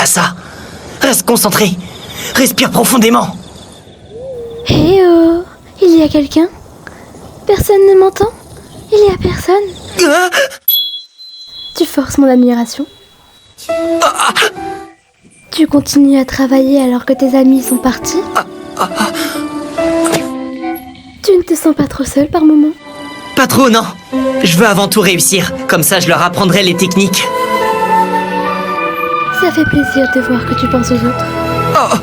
À ça. Reste concentré. Respire profondément. Hé oh, il y a quelqu'un? Personne ne m'entend? Il y a personne. Tu forces mon admiration. Tu continues à travailler alors que tes amis sont partis? Tu ne te sens pas trop seul par moment? Pas trop, non. Je veux avant tout réussir. Comme ça, je leur apprendrai les techniques. Ça fait plaisir de voir que tu penses aux autres. Oh.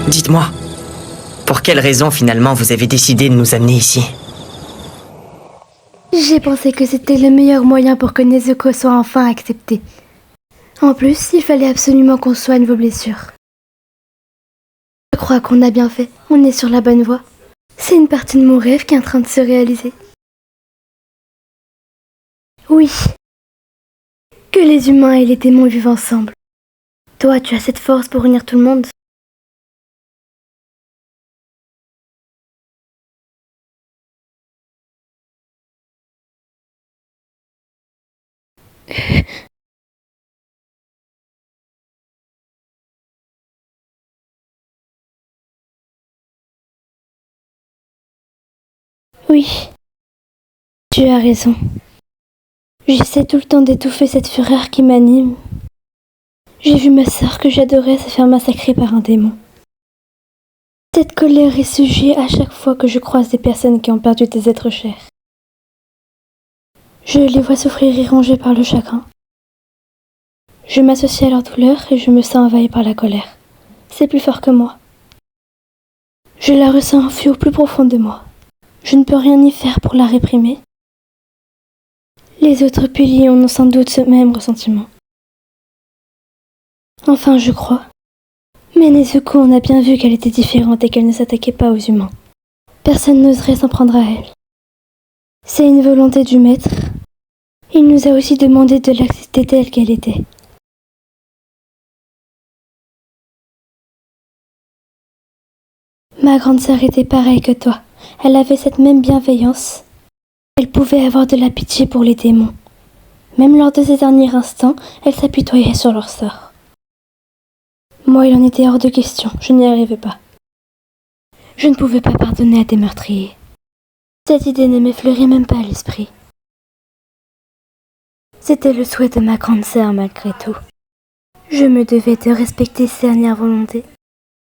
Dites-moi, pour quelle raison finalement vous avez décidé de nous amener ici? J'ai pensé que c'était le meilleur moyen pour que Nezuko soit enfin acceptée. En plus, il fallait absolument qu'on soigne vos blessures. Je crois qu'on a bien fait. On est sur la bonne voie. C'est une partie de mon rêve qui est en train de se réaliser. Oui. Que les humains et les démons vivent ensemble. Toi, tu as cette force pour unir tout le monde. Oui. Tu as raison. J'essaie tout le temps d'étouffer cette fureur qui m'anime. J'ai vu ma sœur que j'adorais se faire massacrer par un démon. Cette colère est sujet à chaque fois que je croise des personnes qui ont perdu des êtres chers. Je les vois souffrir et rongés par le chagrin. Je m'associe à leur douleur et je me sens envahi par la colère. C'est plus fort que moi. Je la ressens enfuie au plus profond de moi. Je ne peux rien y faire pour la réprimer. Les autres piliers en ont sans doute ce même ressentiment. Enfin, je crois. Mais Nezuko, on a bien vu qu'elle était différente et qu'elle ne s'attaquait pas aux humains. Personne n'oserait s'en prendre à elle. C'est une volonté du maître. Il nous a aussi demandé de l'accepter telle qu'elle était. Ma grande sœur était pareille que toi. Elle avait cette même bienveillance. Elle pouvait avoir de la pitié pour les démons. Même lors de ces derniers instants, elle s'apitoyait sur leur sort. Moi, il en était hors de question, je n'y arrivais pas. Je ne pouvais pas pardonner à des meurtriers. Cette idée ne m'effleurait même pas à l'esprit. C'était le souhait de ma grande sœur malgré tout. Je me devais de respecter ses dernières volontés.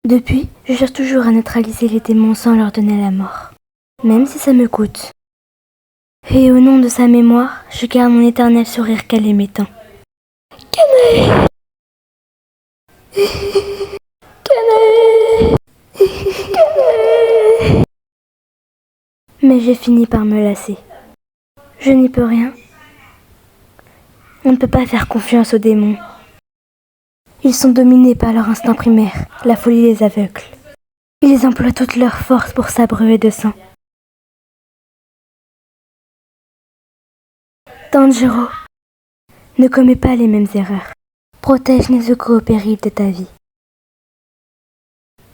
Depuis, je cherche toujours à neutraliser les démons sans leur donner la mort. Même si ça me coûte. Et au nom de sa mémoire, je garde mon éternel sourire qu'elle aimait tant. Kanae! Kanae! Kanae! Mais j'ai fini par me lasser. Je n'y peux rien. On ne peut pas faire confiance aux démons. Ils sont dominés par leur instinct primaire, la folie les aveugle. Ils emploient toute leur force pour s'abreuver de sang. Tanjiro, ne commets pas les mêmes erreurs. Protège Nezuko au péril de ta vie.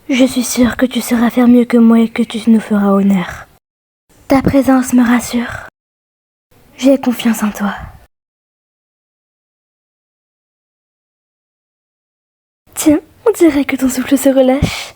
Je suis sûre que tu sauras faire mieux que moi et que tu nous feras honneur. Ta présence me rassure. J'ai confiance en toi. Tiens, on dirait que ton souffle se relâche.